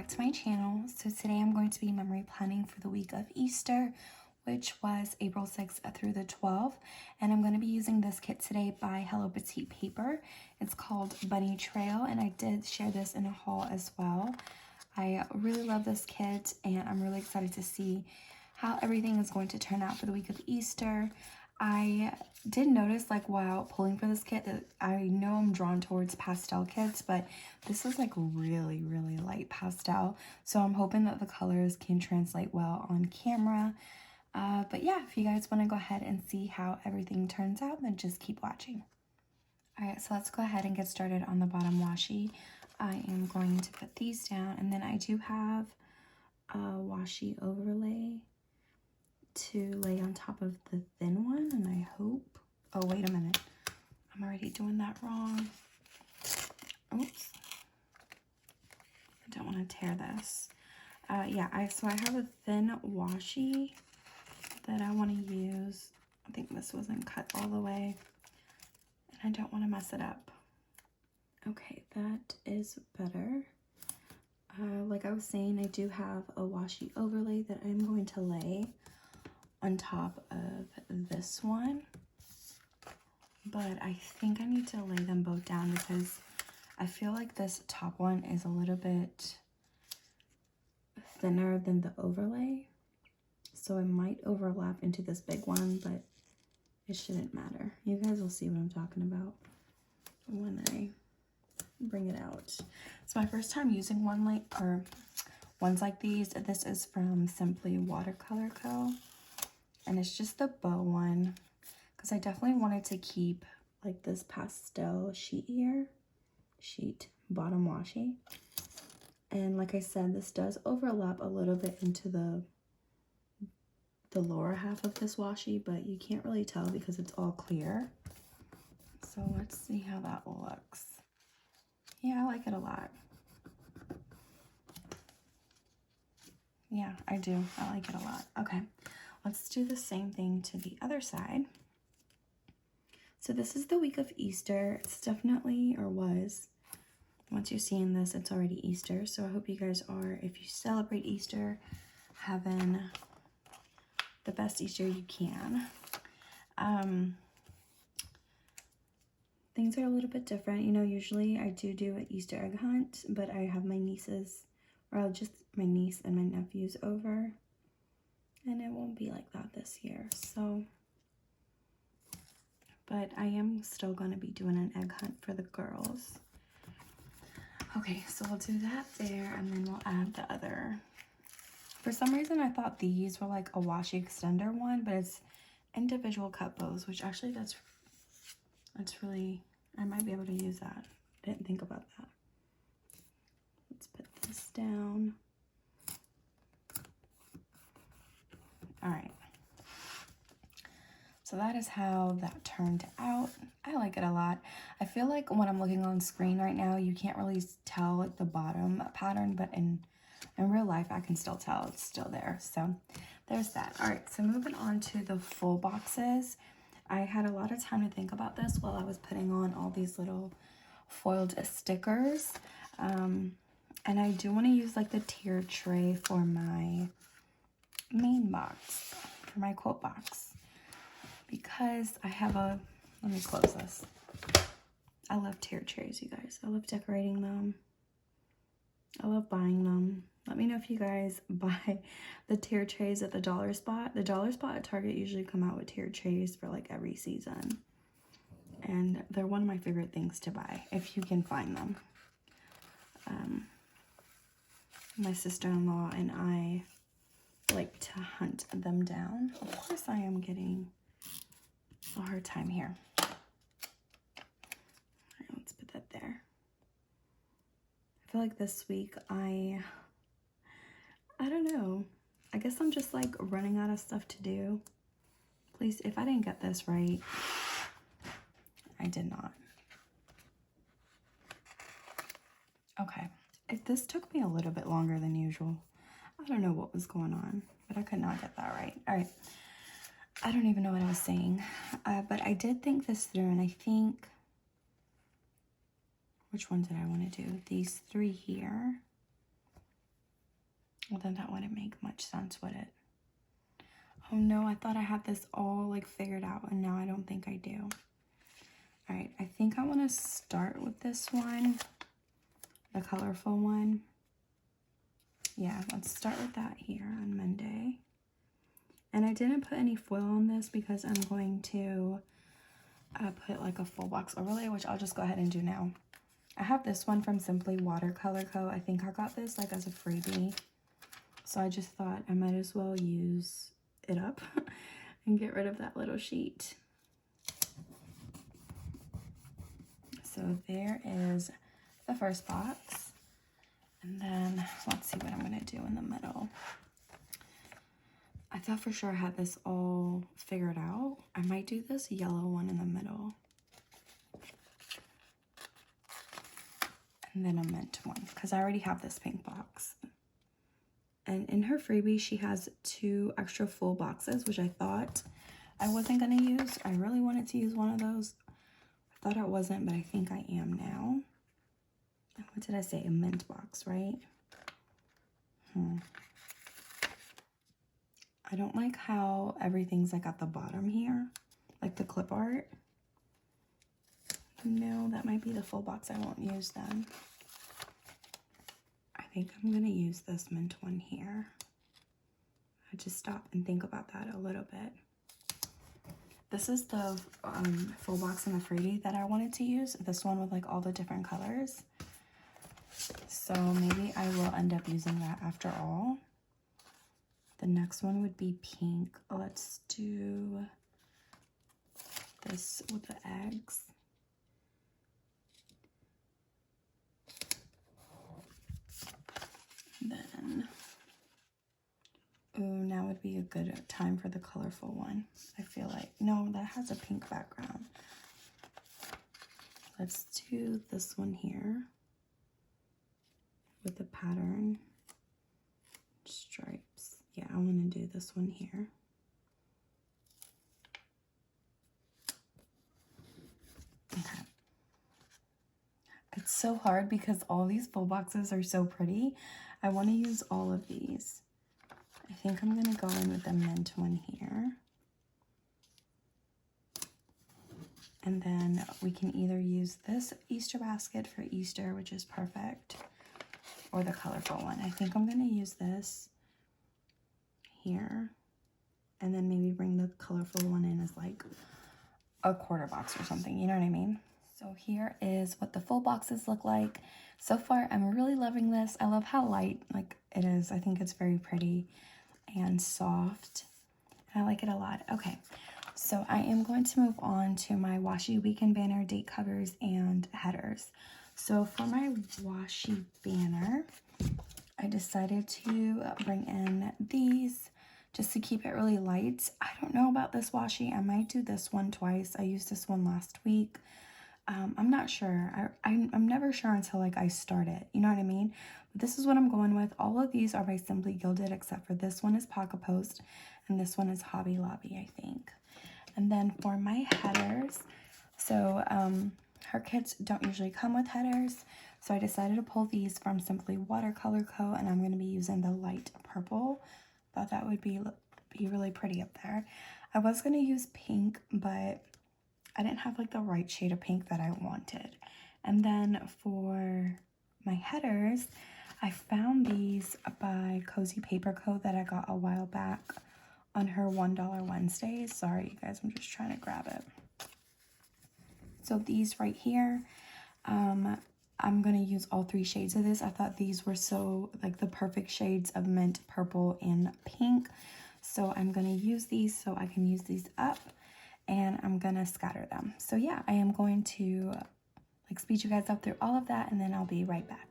back to my channel. So today I'm going to be memory planning for the week of Easter, which was April 6th through the 12th. And I'm going to be using this kit today by Hello Petite Paper. It's called Bunny Trail, and I did share this in a haul as well. I really love this kit, and I'm really excited to see how everything is going to turn out for the week of Easter. I did notice, like, while pulling for this kit, that I know I'm drawn towards pastel kits, but this is like really light pastel, so I'm hoping that the colors can translate well on camera. But yeah, if you guys want to go ahead and see how everything turns out, then just keep watching. Alright, so let's go ahead and get started on the bottom washi. I am going to put these down, and then I do have a washi overlay to lay on top of the thin one, and I hope, oh wait a minute, I'm already doing that wrong. Oops, I don't want to tear this. So I have a thin washi that I want to use. I think this wasn't cut all the way, and I don't want to mess it up. Okay, that is better. Like I was saying, I do have a washi overlay that I'm going to lay on top of this one, but I think I need to lay them both down because I feel like this top one is a little bit thinner than the overlay, so it might overlap into this big one, but it shouldn't matter. You guys will see what I'm talking about when I bring it out. It's my first time using ones like these. This is from Simply Watercolor Co. And it's just the bow one, because I definitely wanted to keep like this pastel sheet bottom washi. And like I said, this does overlap a little bit into the lower half of this washi, but you can't really tell because it's all clear. So let's see how that looks. Yeah, I like it a lot. Yeah, I do. I like it a lot. Okay. Let's do the same thing to the other side. So this is the week of Easter. It's definitely, or was, once you're seeing this, it's already Easter. So I hope you guys are, if you celebrate Easter, having the best Easter you can. Things are a little bit different. You know, usually I do an Easter egg hunt, but I have my nieces, or just my niece and my nephews over. And it won't be like that this year, so. But I am still going to be doing an egg hunt for the girls. Okay, so we'll do that there, and then we'll add the other. For some reason, I thought these were like a washi extender one, but it's individual cut bows, which actually that's really, I might be able to use that. Didn't think about that. Let's put this down. All right, so that is how that turned out. I like it a lot. I feel like when I'm looking on screen right now, you can't really tell like the bottom pattern, but in real life, I can still tell it's still there. So there's that. All right, so moving on to the full boxes. I had a lot of time to think about this while I was putting on all these little foiled stickers. And I do want to use like the tier tray for my main box, for my quote box, because I have a, let me close this. I love tier trays, you guys. I love decorating them. I love buying them. Let me know if you guys buy the tier trays at the dollar spot. The dollar spot at Target usually come out with tier trays for like every season, and they're one of my favorite things to buy if you can find them. My sister-in-law and I like to hunt them down. Of course, I am getting a hard time here. All right, let's put that there. I feel like this week I don't know. I guess I'm just like running out of stuff to do. Please, if I didn't get this right, I did not. Okay, if this took me a little bit longer than usual. I don't know what was going on, but I could not get that right. All right. I don't even know what I was saying, but I did think this through, and I think, which one did I want to do? These three here. Well, then that wouldn't make much sense, would it? Oh no, I thought I had this all like figured out, and now I don't think I do. All right, I think I want to start with this one, the colorful one. Yeah, let's start with that here on Monday. And I didn't put any foil on this because I'm going to put like a full box overlay, which I'll just go ahead and do now. I have this one from Simply Watercolor Co. I think I got this like as a freebie. So I just thought I might as well use it up and get rid of that little sheet. So there is the first box. And then let's see what I'm going to do in the middle. I thought for sure I had this all figured out. I might do this yellow one in the middle. And then a mint one, because I already have this pink box. And in her freebie, she has 2 extra full boxes, which I thought I wasn't going to use. I really wanted to use one of those. I thought I wasn't, but I think I am now. What did I say? A mint box, right? I don't like how everything's like at the bottom here, like the clip art. No, that might be the full box I won't use then. I think I'm gonna use this mint one here. I just stop and think about that a little bit. This is the full box in the freebie that I wanted to use. This one with like all the different colors. So maybe I will end up using that after all. The next one would be pink. Let's do this with the eggs. Then, ooh, now would be a good time for the colorful one. I feel like, no, that has a pink background. Let's do this one here with the pattern stripes. Yeah, I want to do this one here. Okay. It's so hard because all these full boxes are so pretty. I want to use all of these. I think I'm going to go in with the mint one here. And then we can either use this Easter basket for Easter, which is perfect, or the colorful one. I think I'm going to use this here, and then maybe bring the colorful one in as like a quarter box or something, you know what I mean? So here is what the full boxes look like. So far, I'm really loving this. I love how light like it is. I think it's very pretty and soft. I like it a lot. Okay, so I am going to move on to my washi weekend banner, date covers, and headers. So for my washi banner, I decided to bring in these just to keep it really light. I don't know about this washi. I might do this one twice. I used this one last week. I'm not sure. I'm never sure until like I start it. You know what I mean? But this is what I'm going with. All of these are by Simply Gilded, except for this one is Pocket Post and this one is Hobby Lobby, I think. And then for my headers, so her kits don't usually come with headers, so I decided to pull these from Simply Watercolor Co. And I'm going to be using the light purple. Thought that would be really pretty up there. I was going to use pink, but I didn't have like the right shade of pink that I wanted. And then for my headers, I found these by Cozy Paper Co. that I got a while back on her $1 Wednesdays. Sorry, you guys, I'm just trying to grab it. So these right here, I'm going to use all 3 shades of this. I thought these were so like the perfect shades of mint, purple, and pink. So I'm going to use these so I can use these up. And I'm gonna scatter them. So yeah, I am going to like speed you guys up through all of that, and then I'll be right back.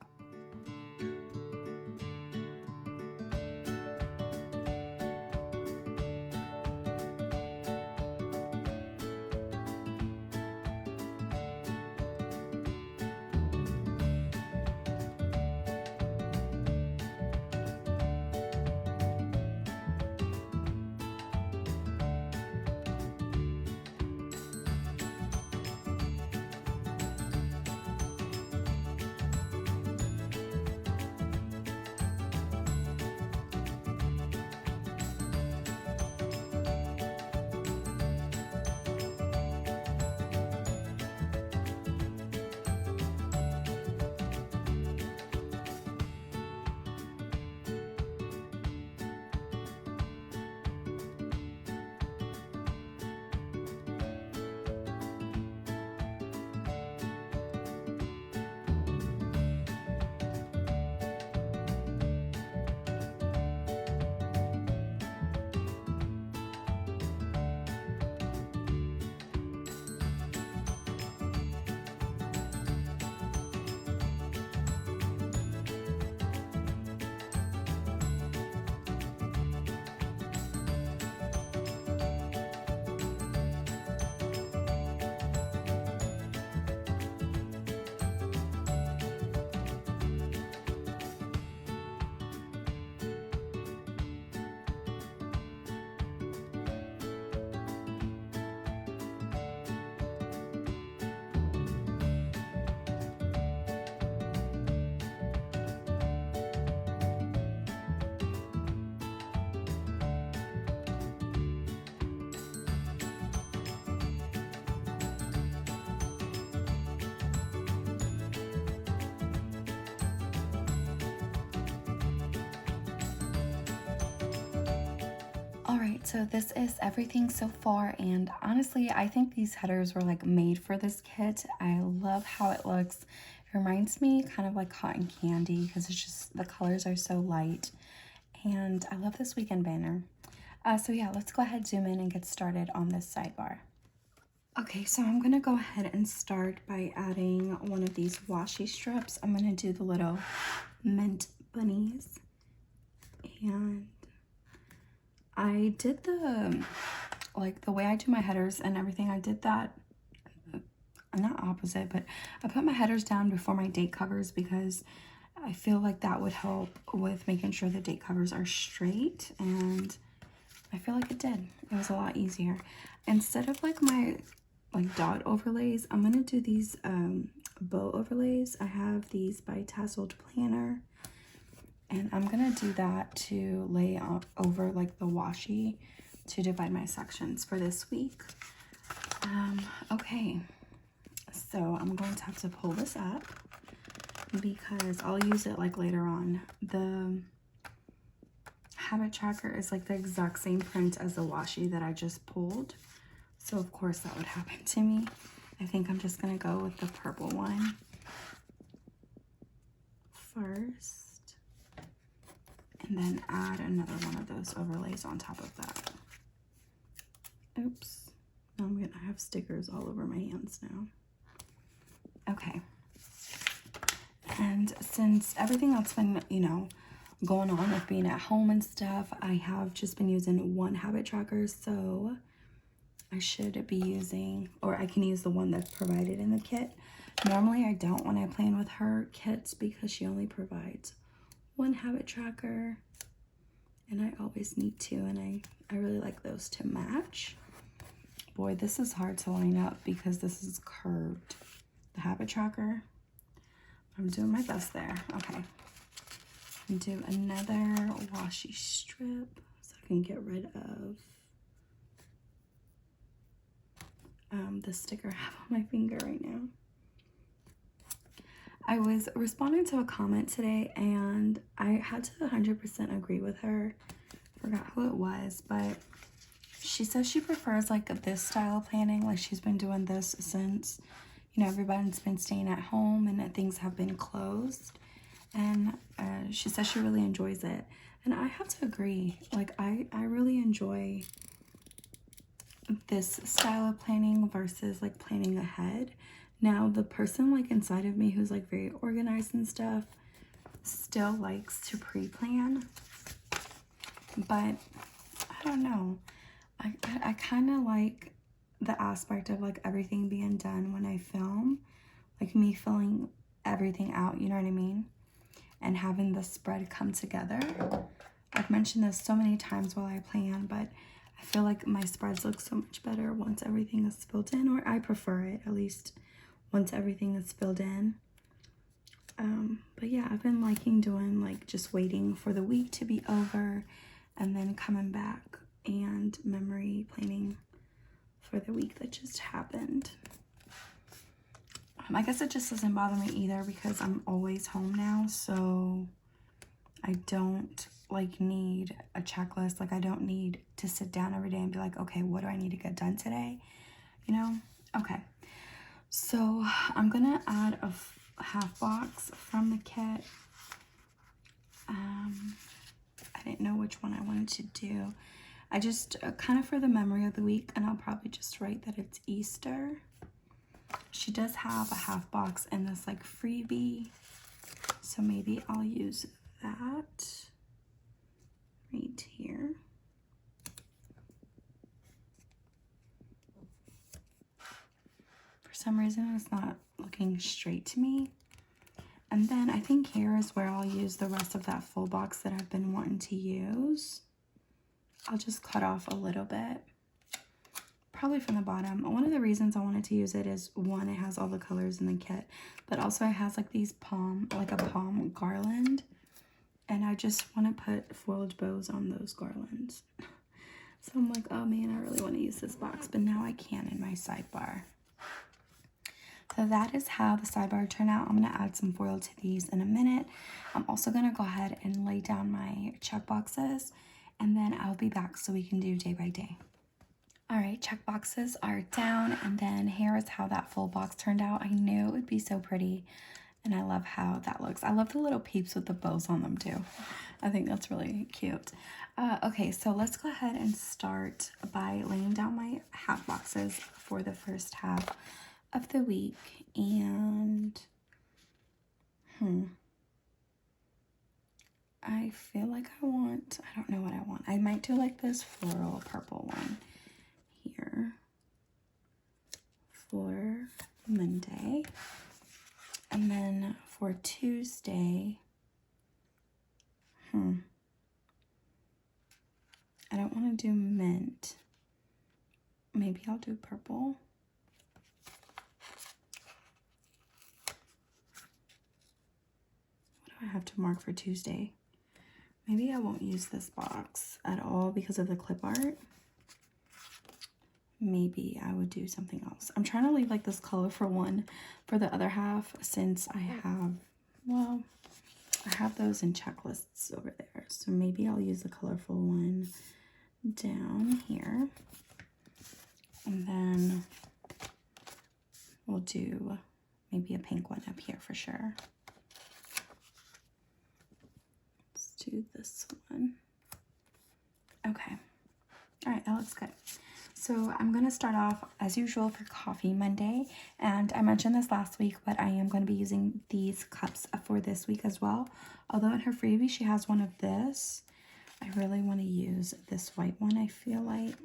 So this is everything so far, and honestly I think these headers were like made for this kit. I love how it looks. It reminds me kind of like cotton candy because it's just the colors are so light, and I love this weekend banner. So yeah, let's go ahead, zoom in, and get started on this sidebar. Okay, so I'm gonna go ahead and start by adding one of these washi strips. I'm gonna do the little mint bunnies, and I did the way I do my headers and everything, I did that, not opposite, but I put my headers down before my date covers because I feel like that would help with making sure the date covers are straight, and I feel like it did. It was a lot easier. Instead of like my dot overlays, I'm gonna do these bow overlays. I have these by Tasseled Planner, and I'm gonna do that to lay over like the washi to divide my sections for this week. Okay, so I'm going to have to pull this up because I'll use it like later on. The habit tracker is like the exact same print as the washi that I just pulled, so of course that would happen to me. I think I'm just gonna go with the purple one first, and then add another one of those overlays on top of that. Oops, now I'm gonna have stickers all over my hands now. Okay, and since everything that's been, you know, going on with being at home and stuff, I have just been using one habit tracker, so I should be using, or I can use the one that's provided in the kit. Normally I don't when I plan with her kits because she only provides one habit tracker, and I always need two, and I really like those to match. Boy, this is hard to line up because this is curved, the habit tracker. I'm doing my best there. Okay, and do another washi strip so I can get rid of the sticker I have on my finger right now. I was responding to a comment today, and I had to 100% agree with her. Forgot who it was, but she says she prefers like this style of planning. Like she's been doing this since, you know, everybody's been staying at home and things have been closed. And she says she really enjoys it. And I have to agree. Like I really enjoy this style of planning versus like planning ahead. Now, the person like inside of me who's like very organized and stuff still likes to pre-plan, but I don't know. I kind of like the aspect of like everything being done when I film, like me filling everything out, you know what I mean? And having the spread come together. I've mentioned this so many times while I plan, but I feel like my spreads look so much better once everything is filled in, or I prefer it at least once everything is filled in. But yeah, I've been liking doing like just waiting for the week to be over and then coming back and memory planning for the week that just happened. I guess it just doesn't bother me either because I'm always home now, so I don't like need a checklist. Like I don't need to sit down every day and be like, okay, what do I need to get done today? You know? Okay. So I'm gonna add a half box from the kit. I didn't know which one I wanted to do. I just kind of for the memory of the week, and I'll probably just write that it's Easter. She does have a half box in this like freebie, so maybe I'll use that right here. For some reason it's not looking straight to me. And then I think here is where I'll use the rest of that full box that I've been wanting to use. I'll just cut off a little bit, probably from the bottom. One of the reasons I wanted to use it is, one, it has all the colors in the kit, but also it has like these palm garland, and I just want to put foiled bows on those garlands. So I'm like, oh man, I really want to use this box, but now I can in my sidebar. So that is how the sidebar turned out. I'm going to add some foil to these in a minute. I'm also going to go ahead and lay down my check boxes and then I'll be back so we can do day by day. All right, check boxes are down, and then here is how that full box turned out. I knew it would be so pretty, and I love how that looks. I love the little peeps with the bows on them too. I think that's really cute. Okay, so let's go ahead and start by laying down my half boxes for the first half of the week. And I feel like I don't know what I want. I might do like this floral purple one here for Monday. And then for Tuesday, I don't want to do mint. Maybe I'll do purple. What do I have to mark for Tuesday? Maybe I won't use this box at all because of the clip art. Maybe I would do something else. I'm trying to leave like this colorful one for the other half since I have, well, I have those in checklists over there. So maybe I'll use the colorful one down here. And then we'll do maybe a pink one up here for sure. Let's do this one. Okay. All right, that looks good. So I'm going to start off as usual for Coffee Monday, and I mentioned this last week, but I am going to be using these cups for this week as well. Although in her freebie she has one of this, I really want to use this white one, I feel like.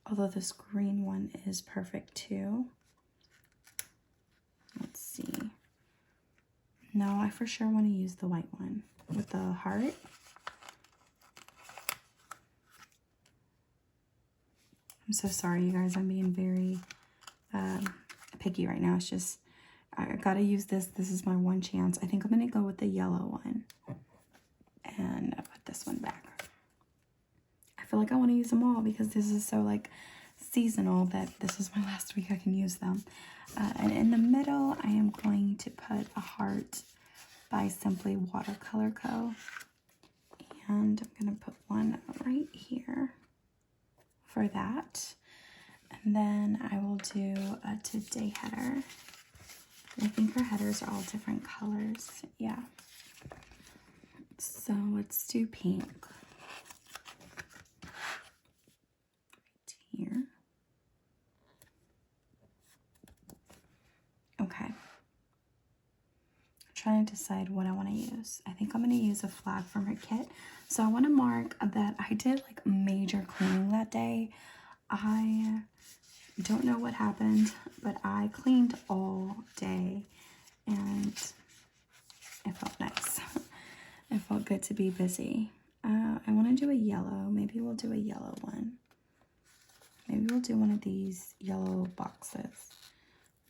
Although this green one is perfect too. Let's see. No, I for sure want to use the white one with the heart. I'm so sorry, you guys. I'm being very picky right now. It's just, I gotta use this. This is my one chance. I think I'm gonna go with the yellow one. And I'll put this one back. I feel like I want to use them all because this is so like seasonal that this is my last week I can use them. And in the middle, I am going to put a heart by Simply Watercolor Co. And I'm gonna put one right here for that. And then I will do a today header. I think her headers are all different colors. Yeah. So let's do pink. Right here. Okay. I'm trying to decide what I want to use. I think I'm going to use a flag from her kit. So I want to mark that I did like major cleaning that day. I don't know what happened, but I cleaned all day and it felt nice. It felt good to be busy. I want to do a yellow. Maybe we'll do a yellow one. Maybe we'll do one of these yellow boxes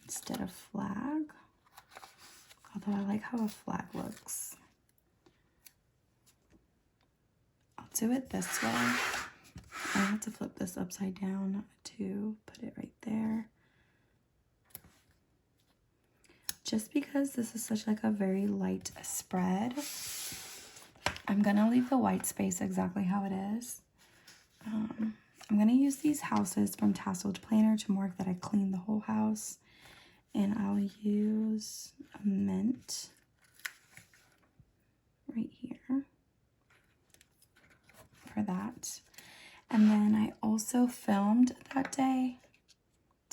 instead of flag. Although I like how a flag looks. I'll do it this way. I have to flip this upside down to put it right there. Just because this is such like a very light spread, I'm gonna leave the white space exactly how it is. I'm gonna use these houses from Tasseled Planner to mark that I cleaned the whole house. And I'll use a mint right here for that. And then I also filmed that day.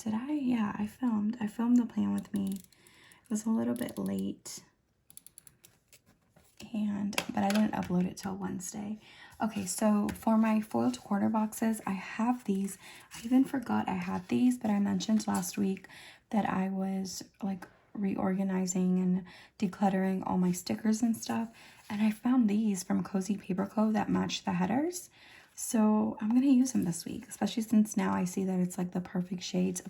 Did I? Yeah, I filmed. I filmed the plan with me. It was a little bit late. But I didn't upload it till Wednesday. Okay, so for my foiled quarter boxes, I have these. I even forgot I had these, but I mentioned last week that I was like reorganizing and decluttering all my stickers and stuff. And I found these from Cozy Paper Co. that match the headers. So I'm going to use them this week, especially since now I see that it's like the perfect shades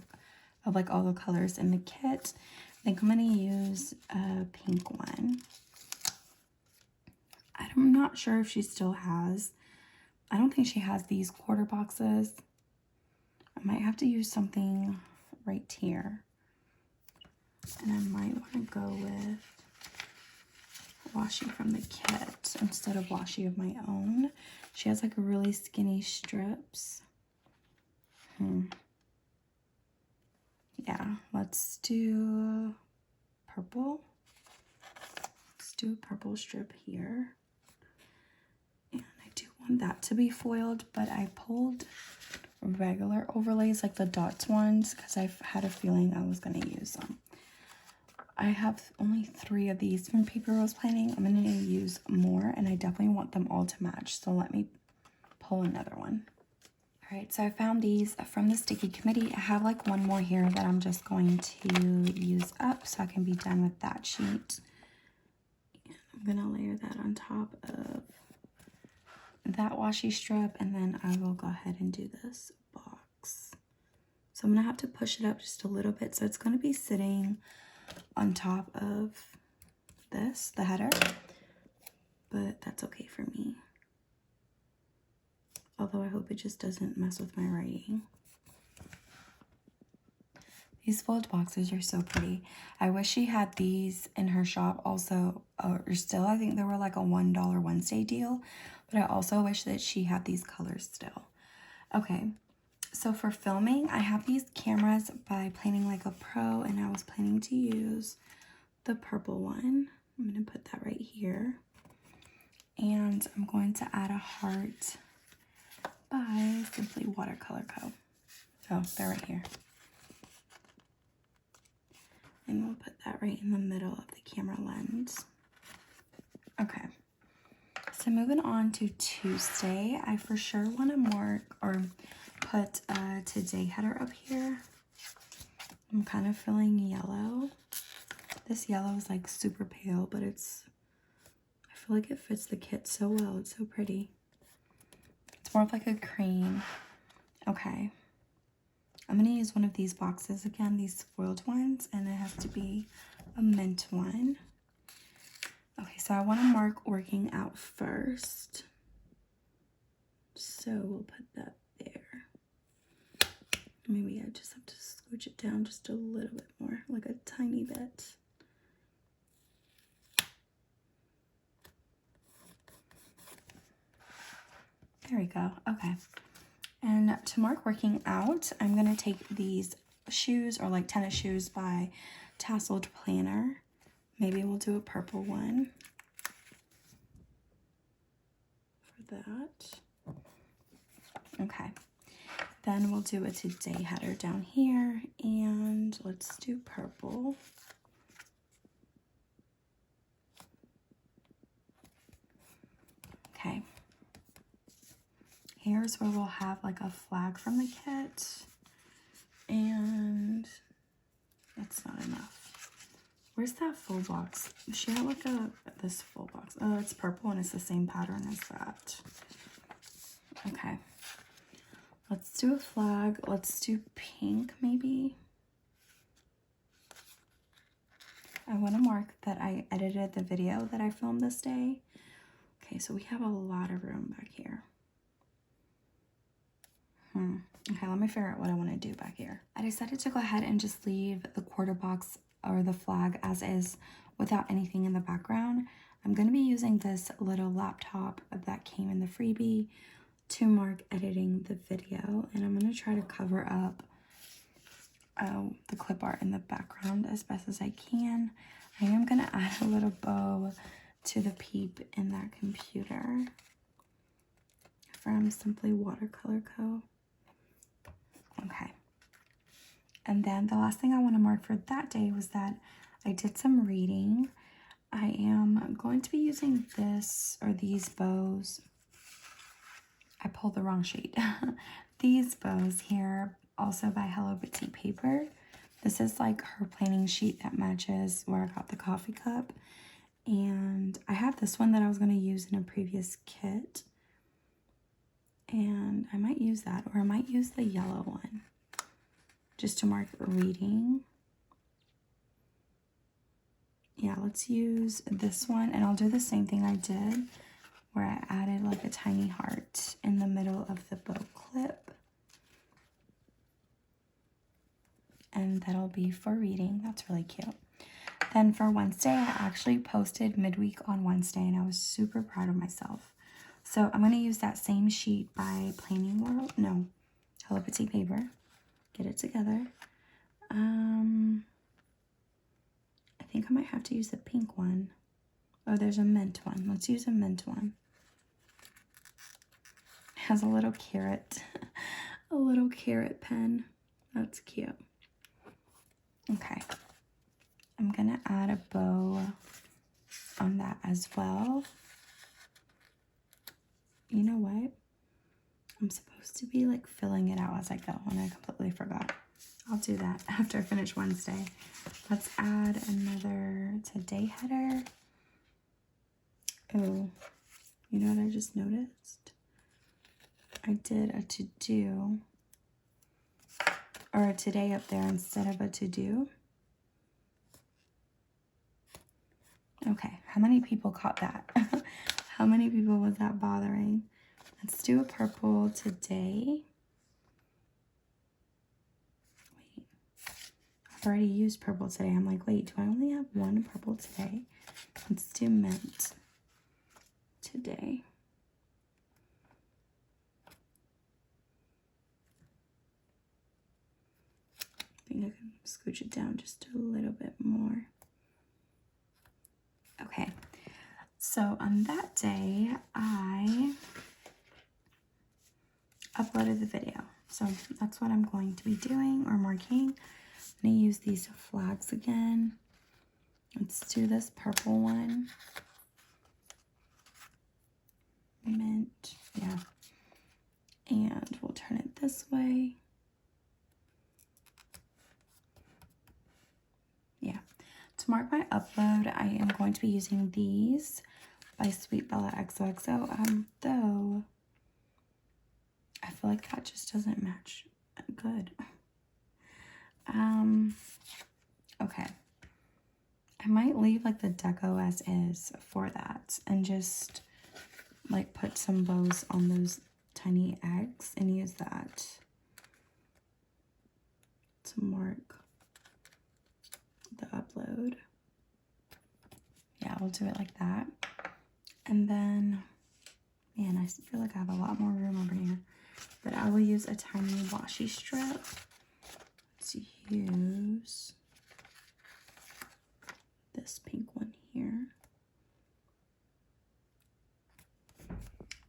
of like all the colors in the kit. I think I'm going to use a pink one. I'm not sure if she still has. I don't think she has these quarter boxes. I might have to use something right here. And I might want to go with washi from the kit instead of washi of my own. She has like really skinny strips. Yeah, let's do purple. Let's do a purple strip here. And I do want that to be foiled, but I pulled regular overlays like the dots ones because I've had a feeling I was going to use them. I have only 3 of these from Paper Rose Planning. I'm going to use more, and I definitely want them all to match. So let me pull another one. All right, so I found these from the Sticky Committee. I have like one more here that I'm just going to use up so I can be done with that sheet. And I'm going to layer that on top of that washi strip, and then I will go ahead and do this box. So I'm going to have to push it up just a little bit. So it's going to be sitting on top of this, the header, but that's okay for me. Although I hope it just doesn't mess with my writing. These fold boxes are so pretty. I wish she had these in her shop also, or still, I think they were like a $1 Wednesday deal, but I also wish that she had these colors still. Okay, so for filming, I have these cameras by Planning Like a Pro, and I was planning to use the purple one. I'm gonna put that right here. And I'm going to add a heart by Simply Watercolor Co. Oh, they're right here. And we'll put that right in the middle of the camera lens. Okay. So moving on to Tuesday, I for sure want to mark or put a today header up here. I'm kind of feeling yellow. This yellow is like super pale, but I feel like it fits the kit so well. It's so pretty. It's more of like a cream. Okay. I'm going to use one of these boxes again, these foiled ones, and it has to be a mint one. Okay, so I want to mark working out first. So we'll put that there. Maybe I just have to scooch it down just a little bit more, like a tiny bit. There we go. Okay. And to mark working out, I'm going to take these shoes, or like tennis shoes by Tasseled Planner. Maybe we'll do a purple one for that. Okay. Then we'll do a today header down here, and let's do purple. Okay. Here's where we'll have like a flag from the kit, and that's not enough. Where's that full box? She had like this full box. Oh, it's purple and it's the same pattern as that. Okay. Let's do a flag. Let's do pink maybe. I want to mark that I edited the video that I filmed this day. Okay, so we have a lot of room back here. Okay, let me figure out what I want to do back here. I decided to go ahead and just leave the quarter box or the flag as is without anything in the background. I'm going to be using this little laptop that came in the freebie to mark editing the video, and I'm going to try to cover up the clip art in the background as best as I can. I am going to add a little bow to the peep in that computer from Simply Watercolor Co. Okay. And then the last thing I want to mark for that day was that I did some reading. I am going to be using this or these bows. I pulled the wrong sheet. These bows here, also by Hello Petite Paper. This is like her planning sheet that matches where I got the coffee cup. And I have this one that I was going to use in a previous kit. And I might use that, or I might use the yellow one just to mark reading. Yeah, let's use this one, and I'll do the same thing I did where I added like a tiny heart in the middle of the bow clip. And that'll be for reading. That's really cute. Then for Wednesday, I actually posted midweek on Wednesday, and I was super proud of myself. So I'm going to use that same sheet by Hello Petite paper. Get it together. I think I might have to use the pink one. Oh, there's a mint one. Let's use a mint one. It has a little carrot. A little carrot pen. That's cute. Okay. I'm going to add a bow on that as well. You know what? I'm supposed to be like filling it out as I go, and I completely forgot. I'll do that after I finish Wednesday. Let's add another today header. Oh, you know what I just noticed? I did a to-do or a today up there instead of a to-do. Okay, how many people caught that? How many people was that bothering? Let's do a purple today. Wait, I've already used purple today. I'm like, wait, do I only have one purple today? Let's do mint today. I think I can scooch it down just a little bit more. Okay, so on that day, I uploaded the video. So that's what I'm going to be doing or marking. I'm going to use these flags again. Let's do this purple one. Mint, yeah. And we'll turn it this way. Yeah. To mark my upload, I am going to be using these by Sweet Bella XOXO. Though I feel like that just doesn't match good. Okay. I might leave like the deco as is for that and just like put some bows on those tiny eggs and use that to mark the upload. Yeah, we'll do it like that. And then, man, I feel like I have a lot more room over here. But I will use a tiny washi strip. Let's use this pink one here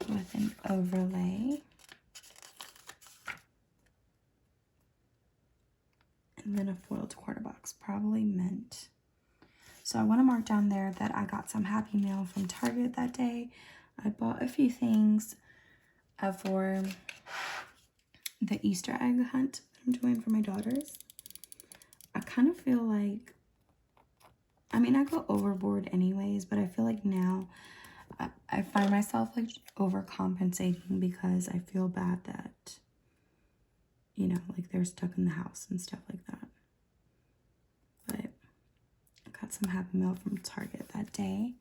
with an overlay. And then a foiled quarter box, probably mint. So I want to mark down there that I got some Happy Mail from Target that day. I bought a few things for the Easter egg hunt that I'm doing for my daughters. I kind of feel like, I mean, I go overboard anyways, but I feel like now I find myself like overcompensating because I feel bad that, you know, like they're stuck in the house and stuff like that. But I got some Happy Mail from Target that day.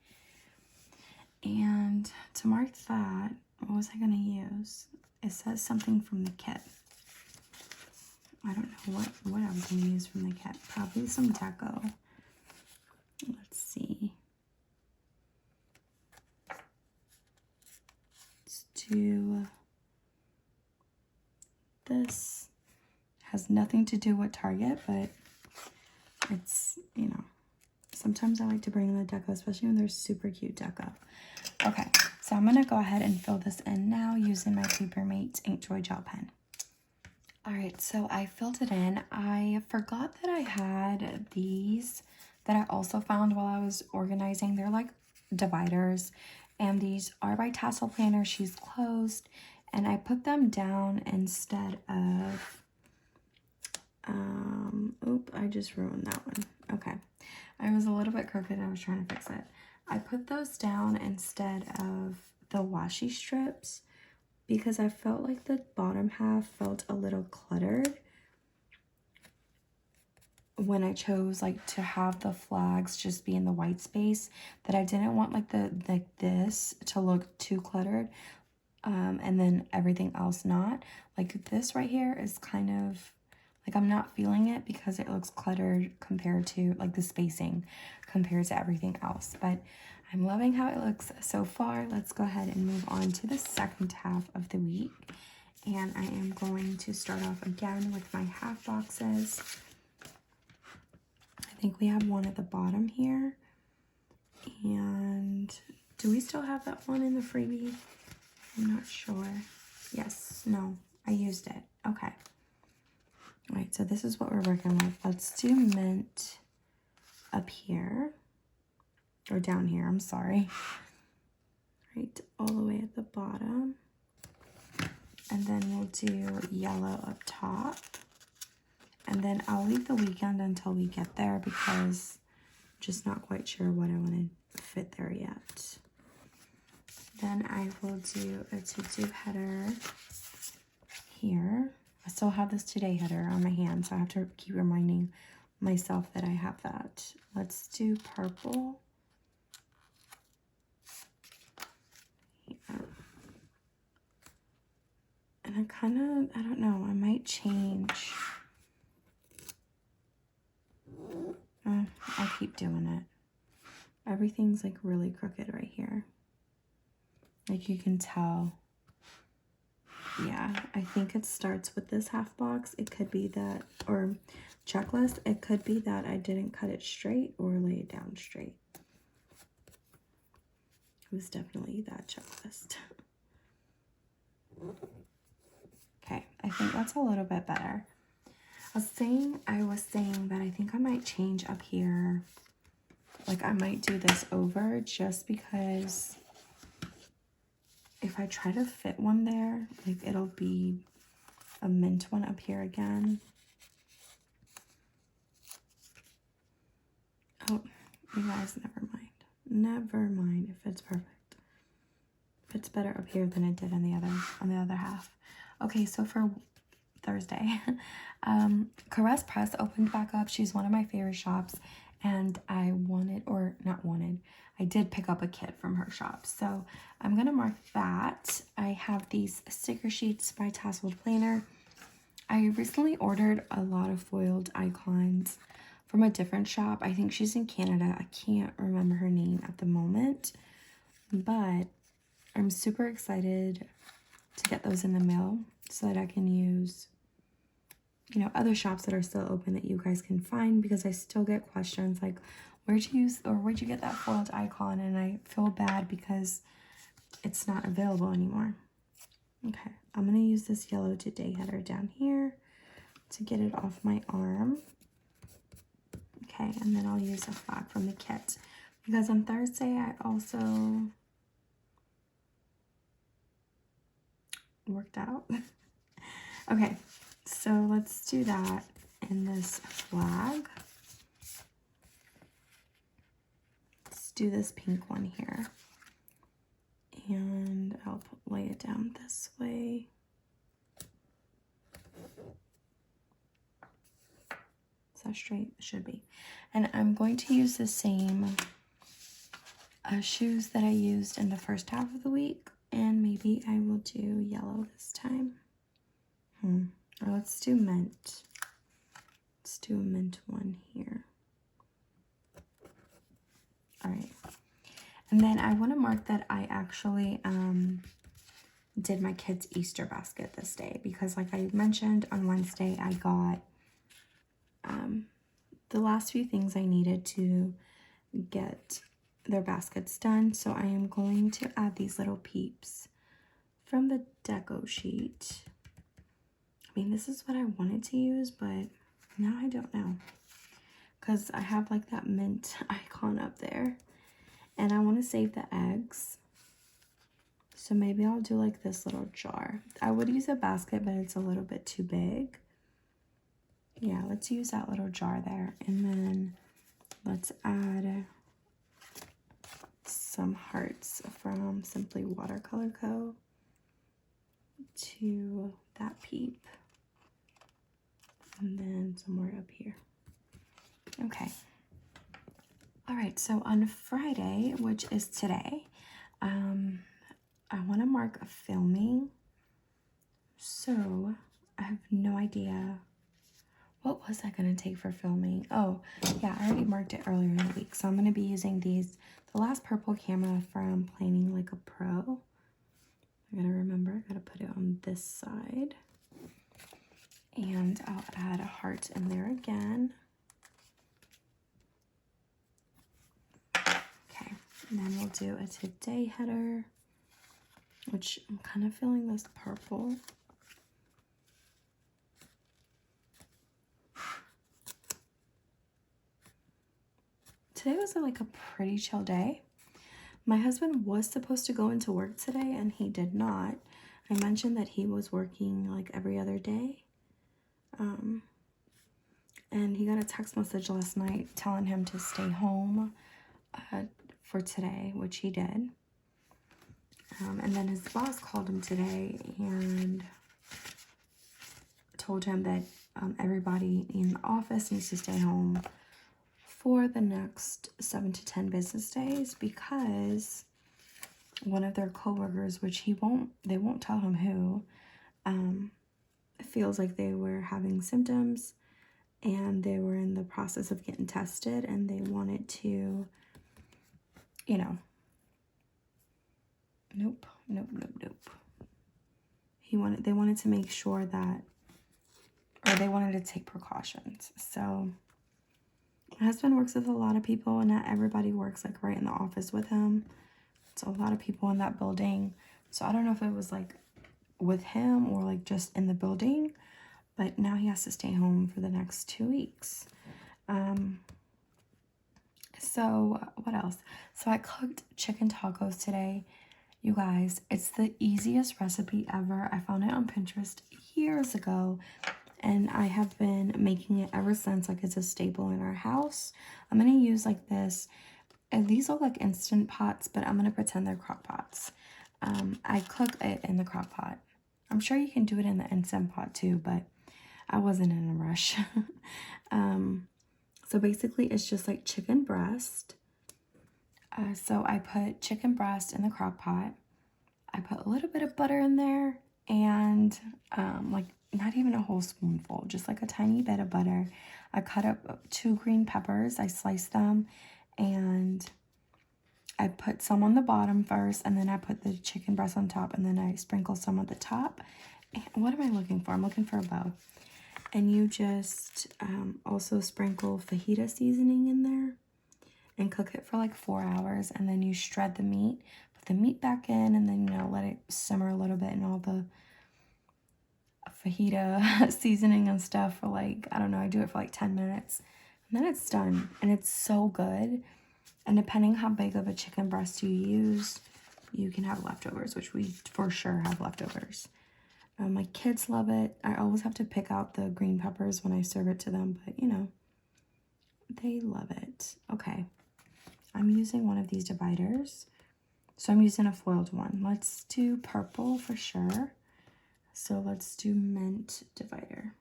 And to mark that, what was I going to use? It says something from the kit. I don't know what I'm going to use from the kit. Probably some deco. Let's see. Let's do this. Has nothing to do with Target, but it's, you know, sometimes I like to bring in the deco, especially when there's super cute deco. Okay, so I'm going to go ahead and fill this in now using my Papermate Inkjoy gel pen. Alright, so I filled it in. I forgot that I had these that I also found while I was organizing. They're like dividers, and these are by Tassel Planner. She's closed, and I put them down instead of, I just ruined that one. Okay, I was a little bit crooked. I was trying to fix it. I put those down instead of the washi strips because I felt like the bottom half felt a little cluttered when I chose like to have the flags just be in the white space, that I didn't want like this to look too cluttered, and then everything else not. Like this right here is kind of Like, I'm not feeling it because it looks cluttered compared to, like, the spacing compared to everything else. But I'm loving how it looks so far. Let's go ahead and move on to the second half of the week. And I am going to start off again with my half boxes. I think we have one at the bottom here. And do we still have that one in the freebie? I'm not sure. Yes, no, I used it. Okay. All right, so this is what we're working with. Let's do mint up here, or down here, I'm sorry. Right, all the way at the bottom. And then we'll do yellow up top. And then I'll leave the weekend until we get there because I'm just not quite sure what I want to fit there yet. Then I will do a to-do header here. I still have this today header on my hand, so I have to keep reminding myself that I have that. Let's do purple. Here. And I don't know, I might change. I'll keep doing it. Everything's like really crooked right here. Like you can tell. Yeah, I think it starts with this half box. It could be that, or checklist. It could be that I didn't cut it straight or lay it down straight. It was definitely that checklist. Okay, I think that's a little bit better. I was saying that I think I might change up here. Like I might do this over just because if I try to fit one there, like it'll be a mint one up here again. Oh, you guys, never mind. Never mind if it's perfect. If it's better up here than it did on the other half. Okay, so for Thursday, Caress Press opened back up. She's one of my favorite shops, and I did pick up a kit from her shop, so I'm gonna mark that. I have these sticker sheets by Tasseled Planner. I recently ordered a lot of foiled icons from a different shop. I think she's in Canada. I can't remember her name at the moment, but I'm super excited to get those in the mail so that I can use, you know, other shops that are still open that you guys can find, because I still get questions like, where'd you get that foiled icon? And I feel bad because it's not available anymore. Okay, I'm gonna use this yellow today header down here to get it off my arm. Okay, and then I'll use a flag from the kit because on Thursday I also worked out. Okay, so let's do that in this flag. Let's do this pink one here. And I'll lay it down this way. Is that straight? It should be. And I'm going to use the same shoes that I used in the first half of the week. And maybe I will do yellow this time. Or let's do mint. Let's do a mint one here. All right. And then I want to mark that I actually did my kids' Easter basket this day because, like I mentioned, on Wednesday I got the last few things I needed to get their baskets done. So I am going to add these little peeps from the deco sheet. I mean, this is what I wanted to use, but now I don't know because I have like that mint icon up there. And I want to save the eggs. So maybe I'll do like this little jar. I would use a basket, but it's a little bit too big. Yeah, let's use that little jar there. And then let's add some hearts from Simply Watercolor Co. to that peep. And then somewhere up here. Okay. All right, so on Friday, which is today, I want to mark a filming. So I have no idea what was I going to take for filming? Oh, yeah, I already marked it earlier in the week. So I'm going to be using these, the last purple camera from Planning Like a Pro. I got to remember, I got to put it on this side. And I'll add a heart in there again. Okay, and then we'll do a today header, which I'm kind of feeling this purple. Today was like a pretty chill day. My husband was supposed to go into work today and he did not. I mentioned that he was working like every other day. And he got a text message last night telling him to stay home for today, which he did. And then his boss called him today and told him that everybody in the office needs to stay home for the next 7 to 10 business days because one of their coworkers, which they won't tell him who, feels like they were having symptoms and they were in the process of getting tested and they wanted to, you know, nope. They wanted to make sure that, or they wanted to take precautions. So my husband works with a lot of people and not everybody works like right in the office with him. So a lot of people in that building. So I don't know if it was like with him or like just in the building, but now he has to stay home for the next 2 weeks. So what else? So I cooked chicken tacos today. You guys, it's the easiest recipe ever. I found it on Pinterest years ago and I have been making it ever since. Like it's a staple in our house. I'm going to use like this, and these look like Instant Pots, but I'm going to pretend they're crock pots. I cook it in the crock pot. I'm sure you can do it in the Instant Pot too, but I wasn't in a rush. So basically it's just like chicken breast. So I put chicken breast in the crock pot. I put a little bit of butter in there and like not even a whole spoonful, just like a tiny bit of butter. I cut up 2 green peppers. I sliced them and I put some on the bottom first and then I put the chicken breast on top and then I sprinkle some at the top. And what am I looking for? I'm looking for a bow. And you just also sprinkle fajita seasoning in there and cook it for like 4 hours. And then you shred the meat, put the meat back in, and then, you know, let it simmer a little bit in all the fajita seasoning and stuff for like, I don't know, I do it for like 10 minutes. And then it's done. And it's so good. And depending how big of a chicken breast you use, you can have leftovers, which we for sure have leftovers. My kids love it. I always have to pick out the green peppers when I serve it to them, but you know, they love it. Okay, I'm using one of these dividers. So I'm using a foiled one. Let's do purple for sure. So let's do mint divider.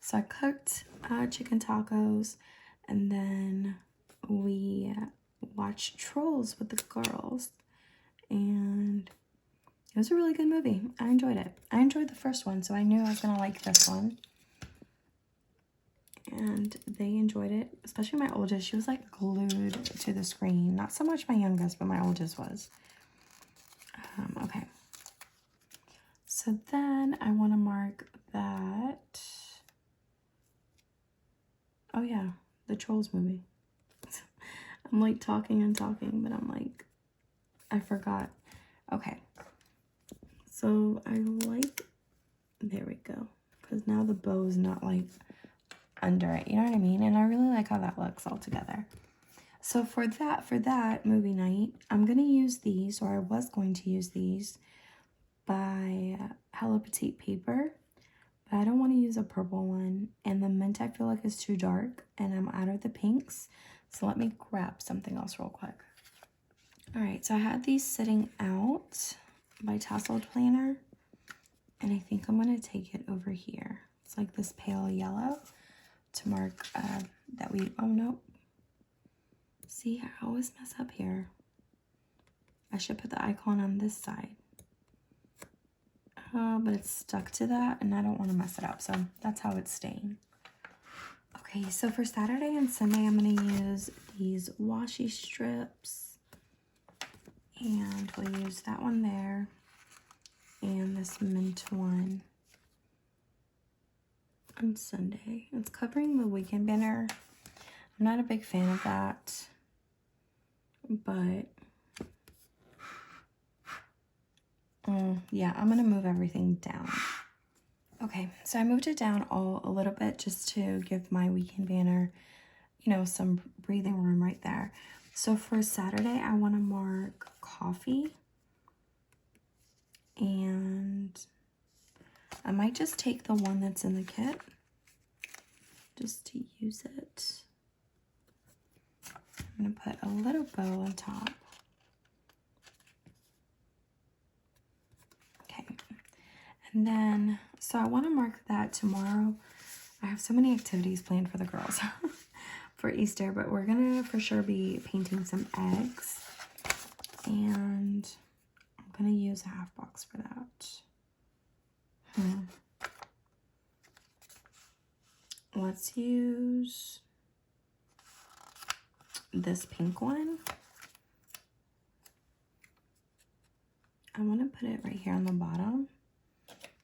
So I cooked chicken tacos and then we watched Trolls with the girls and it was a really good movie. I enjoyed it. I enjoyed the first one, so I knew I was going to like this one. And they enjoyed it, especially my oldest. She was like glued to the screen. Not so much my youngest, but my oldest was. Okay. So then I want to mark that. Oh yeah, the Trolls movie. I'm like talking and talking, but I'm like, I forgot. Okay. So I like, there we go. Because now the bow is not like under it, you know what I mean? And I really like how that looks all together. So for that movie night, I'm going to use these, or I was going to use these by Hello Petite paper. But I don't want to use a purple one. And the mint I feel like is too dark. And I'm out of the pinks. So let me grab something else real quick. Alright, so I had these sitting out by Tasseled Planner. And I think I'm going to take it over here. It's like this pale yellow to mark that we, oh no. See, I always mess up here. I should put the icon on this side. but it's stuck to that and I don't want to mess it up, so that's how it's staying. Okay, so for Saturday and Sunday, I'm going to use these washi strips, and we'll use that one there and this mint one on Sunday. It's covering the weekend banner. I'm not a big fan of that, but yeah, I'm going to move everything down. Okay, so I moved it down a little bit just to give my weekend banner, you know, some breathing room right there. So for Saturday, I want to mark coffee. And I might just take the one that's in the kit just to use it. I'm going to put a little bow on top. Okay. And then, so I want to mark that tomorrow. I have so many activities planned for the girls for Easter, but we're going to for sure be painting some eggs. And I'm going to use a half box for that. Let's use this pink one. I want to put it right here on the bottom.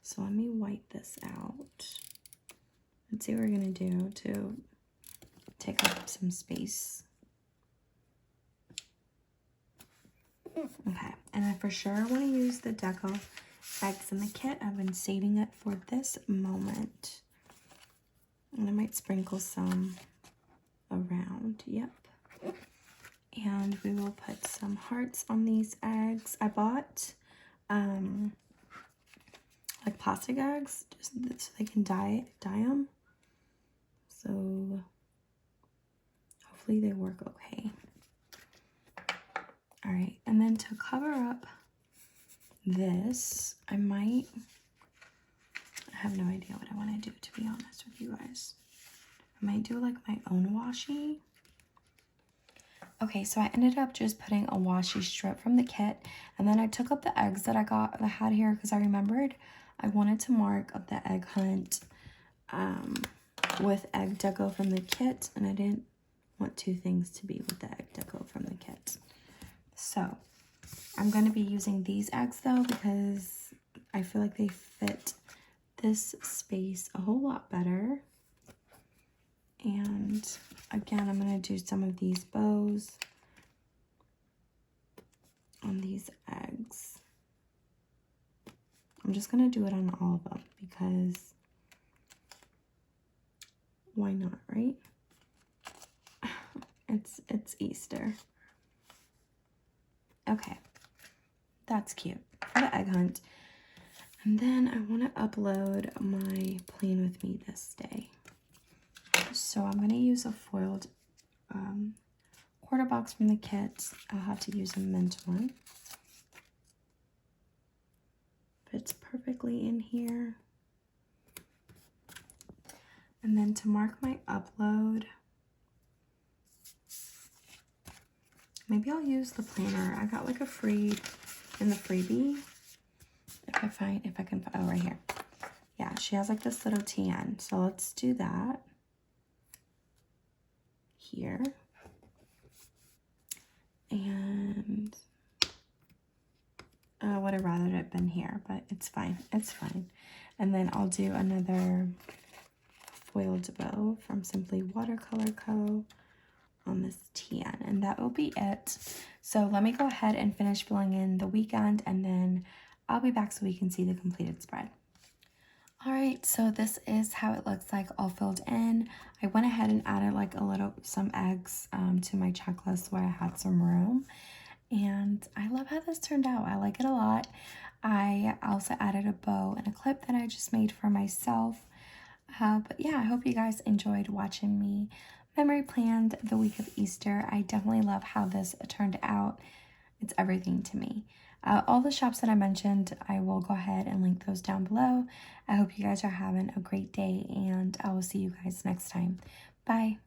So let me wipe this out. Let's see what we're going to do to take up some space. Okay, and I for sure want to use the deco eggs in the kit. I've been saving it for this moment. And I might sprinkle some around, yep. And we will put some hearts on these eggs. I bought like plastic eggs just so they can dye them. So hopefully they work okay. All right, and then to cover up this, I have no idea what I want to do, to be honest with you guys. I might do like my own washi. Okay, so I ended up just putting a washi strip from the kit, and then I took up the eggs that I had here because I remembered I wanted to mark up the egg hunt with egg deco from the kit, and I didn't want two things to be with the egg deco from the kit. So I'm going to be using these eggs though because I feel like they fit this space a whole lot better. And again, I'm going to do some of these bows on these eggs. I'm just going to do it on all of them because why not, right? It's Easter. Okay, that's cute for the egg hunt. And then I want to upload my plan with me this day. So I'm going to use a foiled quarter box from the kit. I'll have to use a mint one. Fits perfectly in here. And then to mark my upload, maybe I'll use the planner. I got like a free in the freebie. If I can, oh, right here. Yeah, she has like this little TN. So let's do that here. And I would have rather it been here, but it's fine. It's fine. And then I'll do another foiled bow from Simply Watercolor Co. on this TN, and that will be it. So let me go ahead and finish filling in the weekend, and then I'll be back so we can see the completed spread. All right, so this is how it looks like all filled in. I went ahead and added like some eggs to my checklist where I had some room, and I love how this turned out. I like it a lot. I also added a bow and a clip that I just made for myself. But yeah, I hope you guys enjoyed watching me memory planned the week of Easter. I definitely love how this turned out. It's everything to me. All the shops that I mentioned, I will go ahead and link those down below. I hope you guys are having a great day, and I will see you guys next time. Bye.